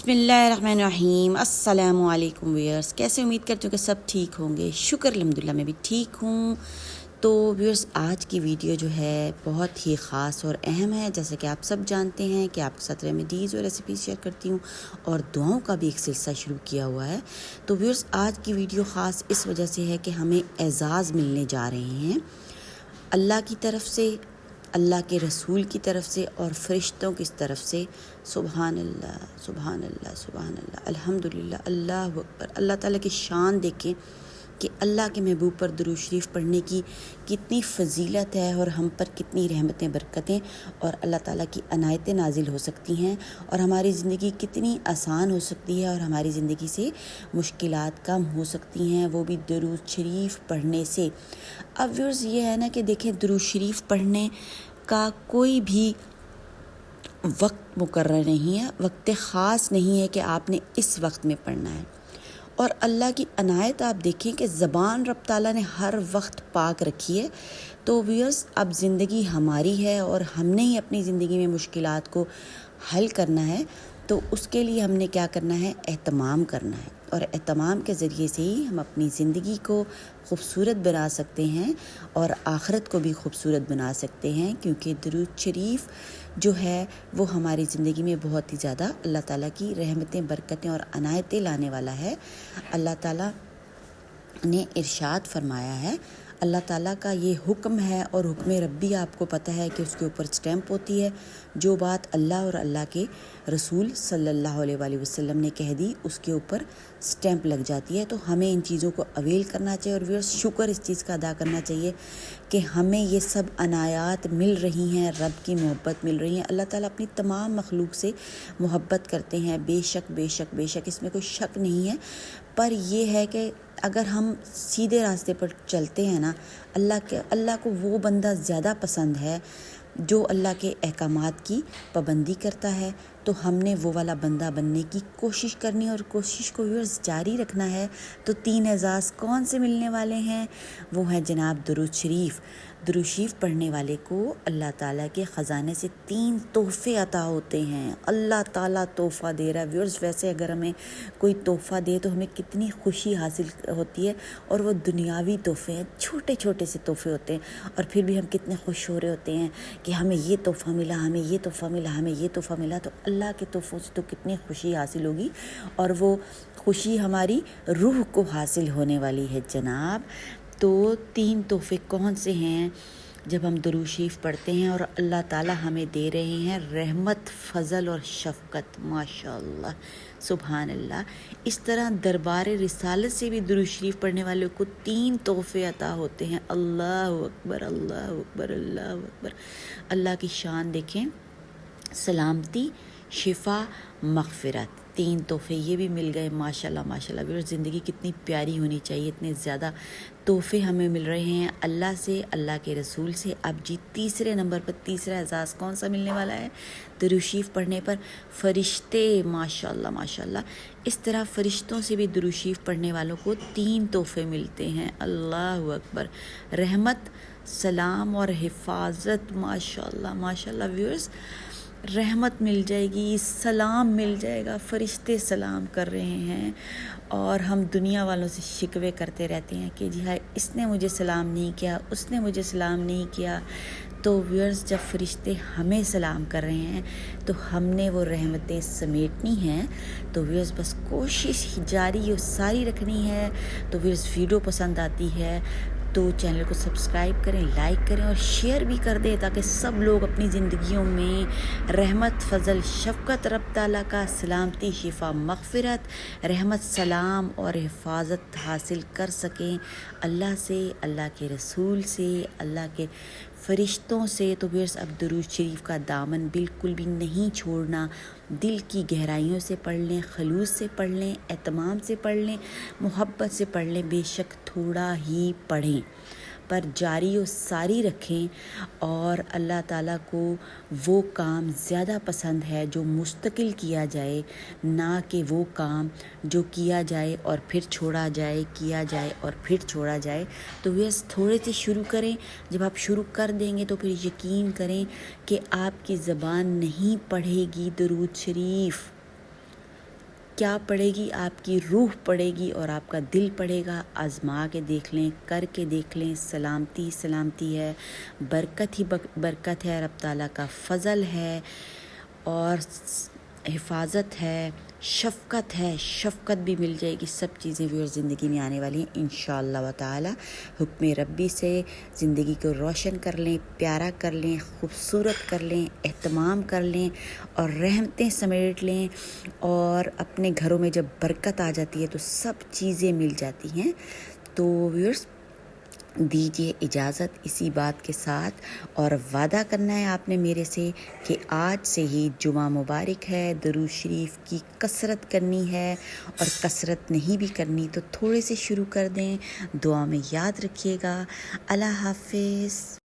बिस्मिल्लाहिर्रहमानिर्रहीम। अस्सलामु अलैकुम व्यूअर्स, कैसे उम्मीद करती हूँ कि सब ठीक होंगे। शुक्र अल्हम्दुलिल्लाह मैं भी ठीक हूँ। तो व्यूअर्स, आज की वीडियो जो है बहुत ही ख़ास और अहम है। जैसे कि आप सब जानते हैं कि आपके साथ रेमेडीज़ और रेसिपीज़ शेयर करती हूँ और दुआओं का भी एक सिलसिला शुरू किया हुआ है। तो व्यूअर्स, आज की वीडियो ख़ास इस वजह से है कि हमें एज़ाज़ मिलने जा रहे हैं अल्लाह की तरफ से, अल्लाह के रसूल की तरफ से और फ़रिश्तों की तरफ से। सुबहान अल्लाह, सुबहान अल्लाह, सुबहान अल्लाह, अल्हम्दुलिल्लाह, अल्लाह अकबर। अल्लाह ताला की शान देखें कि अल्लाह के महबूब पर दुरूद शरीफ पढ़ने की कितनी फ़जीलत है और हम पर कितनी रहमतें, बरकतें और अल्लाह ताला की अनायतें नाजिल हो सकती हैं और हमारी ज़िंदगी कितनी आसान हो सकती है और हमारी ज़िंदगी से मुश्किलात कम हो सकती हैं, वो भी दुरूद शरीफ पढ़ने से। अब व्यूअर्स, ये है ना कि देखें, दुरूद शरीफ पढ़ने का कोई भी वक्त मुकर्रर नहीं है, वक्त ख़ास नहीं है कि आपने इस वक्त में पढ़ना है। और अल्लाह की अनायत आप देखें कि ज़बान रब ताला ने हर वक्त पाक रखी है। तो व्यूअर्स, अब ज़िंदगी हमारी है और हमने ही अपनी ज़िंदगी में मुश्किलात को हल करना है। तो उसके लिए हमने क्या करना है? एहतमाम करना है और एहतमाम के ज़रिए से ही हम अपनी ज़िंदगी को खूबसूरत बना सकते हैं और आखिरत को भी खूबसूरत बना सकते हैं, क्योंकि दुरूद शरीफ जो है वो हमारी ज़िंदगी में बहुत ही ज़्यादा अल्लाह ताला की रहमतें, बरकतें और अनायतें लाने वाला है। अल्लाह ताला ने इरशाद फरमाया है, अल्लाह ताला का ये हुक्म है और हुक्म रब्बी आपको पता है कि उसके ऊपर स्टैंप होती है। जो बात अल्लाह और अल्लाह के रसूल सल्लल्लाहु अलैहि वसल्लम ने कह दी, उसके ऊपर स्टैंप लग जाती है। तो हमें इन चीज़ों को अवेल करना चाहिए और व्यूअर्स, शुक्र इस चीज़ का अदा करना चाहिए कि हमें ये सब अनायात मिल रही हैं, रब की मोहब्बत मिल रही है। अल्लाह ताला अपनी तमाम मखलूक से मोहब्बत करते हैं, बेशक बेशक बेशक, इसमें कोई शक नहीं है। पर ये है कि अगर हम सीधे रास्ते पर चलते हैं ना, अल्लाह को वो बंदा ज़्यादा पसंद है जो अल्लाह के अहकामात की पाबंदी करता है। तो हमने वो वाला बंदा बनने की कोशिश करनी है और कोशिश को व्यूअर्स जारी रखना है। तो 3 एज़ाज़ कौन से मिलने वाले हैं? वो हैं जनाब दुरूद शरीफ। दुरूद शरीफ पढ़ने वाले को अल्लाह ताला के ख़जाने से 3 तोहफ़े अता होते हैं। अल्लाह ताला तोहफ़ा दे रहा है व्यूअर्स। वैसे अगर हमें कोई तोहफ़ा दे तो हमें कितनी खुशी हासिल होती है, और वो दुनियावी तोहफ़े हैं, छोटे छोटे से तोहफ़े होते हैं, और फिर भी हम कितने खुश हो रहे होते हैं कि हमें ये तोहफ़ा मिला, हमें ये तोहफ़ा मिला, हमें ये तोहफ़ा मिला। तो अल्लाह के तोहफ़ों से तो कितनी खुशी हासिल होगी, और वो खुशी हमारी रूह को हासिल होने वाली है जनाब। तो 3 तोहफ़े कौन से हैं जब हम दुरूद शरीफ पढ़ते हैं? और अल्लाह ताला हमें दे रहे हैं रहमत, फ़ज़ल और शफ़क़त। माशाअल्लाह, सुभान अल्लाह। इस तरह दरबार रिसालत से भी दुरूद शरीफ पढ़ने वालों को 3 तोहफ़े अता होते हैं। अल्लाह अकबर, अल्लाह अकबर, अल्लाह अकबर। अल्लाह की शान देखें, सलामती, शिफा, मग़फ़िरत, 3 तोहफ़े ये भी मिल गए। माशाल्लाह माशाल्लाह। व्यूअर्स, ज़िंदगी कितनी प्यारी होनी चाहिए, इतने ज़्यादा तोहफ़े हमें मिल रहे हैं अल्लाह से, अल्लाह के रसूल से। अब जी, तीसरे नंबर पर तीसरा एज़ाज़ कौन सा मिलने वाला है? दुरूद शरीफ पढ़ने पर फ़रिश्ते। माशाल्लाह माशाल्लाह। इस तरह फ़रिश्तों से भी दुरूद शरीफ पढ़ने वालों को 3 तोहफ़े मिलते हैं। अल्लाह अकबर। रहमत, सलाम और हिफाजत। माशाल्लाह माशाल्लाह। व्यूअर्स, रहमत मिल जाएगी, सलाम मिल जाएगा। फ़रिश्ते सलाम कर रहे हैं और हम दुनिया वालों से शिकवे करते रहते हैं कि जी हाय, इसने मुझे सलाम नहीं किया, उसने मुझे सलाम नहीं किया। तो व्यूअर्स, जब फ़रिश्ते हमें सलाम कर रहे हैं तो हमने वो रहमतें समेटनी हैं। तो व्यूअर्स, बस कोशिश जारी और सारी रखनी है। तो व्यूअर्स, वीडियो पसंद आती है तो चैनल को सब्सक्राइब करें, लाइक करें और शेयर भी कर दें, ताकि सब लोग अपनी ज़िंदगियों में रहमत, फ़ज़ल, शफ़क़त, रब ताला का सलामती, शिफा, मग़फ़िरत, रहमत, सलाम और हिफाजत हासिल कर सकें अल्लाह से, अल्लाह के रसूल से, अल्लाह के फ़रिश्तों से। तो व्यूअर्स, अब दुरूद शरीफ का दामन बिल्कुल भी नहीं छोड़ना। दिल की गहराइयों से पढ़ लें, खलूस से पढ़ लें, एहतमाम से पढ़ लें, मोहब्बत से पढ़ लें। बेशक थोड़ा ही पढ़ें, पर जारी और सारी रखें। और अल्लाह ताला को वो काम ज़्यादा पसंद है जो मुस्तकिल किया जाए, ना कि वो काम जो किया जाए और फिर छोड़ा जाए, किया जाए और फिर छोड़ा जाए। तो बस थोड़े से शुरू करें। जब आप शुरू कर देंगे तो फिर यकीन करें कि आपकी ज़बान नहीं पढ़ेगी दुरूद शरीफ, کیا پڑے گی؟ آپ کی روح پڑے گی اور آپ کا دل پڑے گا۔ آزما کے دیکھ لیں، کر کے دیکھ لیں، سلامتی سلامتی ہے، برکت ہی برکت ہے، رب تعالیٰ کا فضل ہے اور حفاظت ہے، شفقت ہے، شفقت بھی مل جائے گی۔ سب چیزیں بھی اور زندگی میں آنے والی ہیں انشاءاللہ و تعالی۔ حکم ربی سے زندگی کو روشن کر لیں، پیارا کر لیں، خوبصورت کر لیں، اہتمام کر لیں اور رحمتیں سمیٹ لیں، اور اپنے گھروں میں جب برکت آ جاتی ہے تو سب چیزیں مل جاتی ہیں۔ تو ویورز دیجیے اجازت اسی بات کے ساتھ، اور وعدہ کرنا ہے آپ نے میرے سے کہ آج سے ہی جمعہ مبارک ہے، درود شریف کی کثرت کرنی ہے، اور کثرت نہیں بھی کرنی تو تھوڑے سے شروع کر دیں۔ دعا میں یاد رکھیے گا۔ اللہ حافظ۔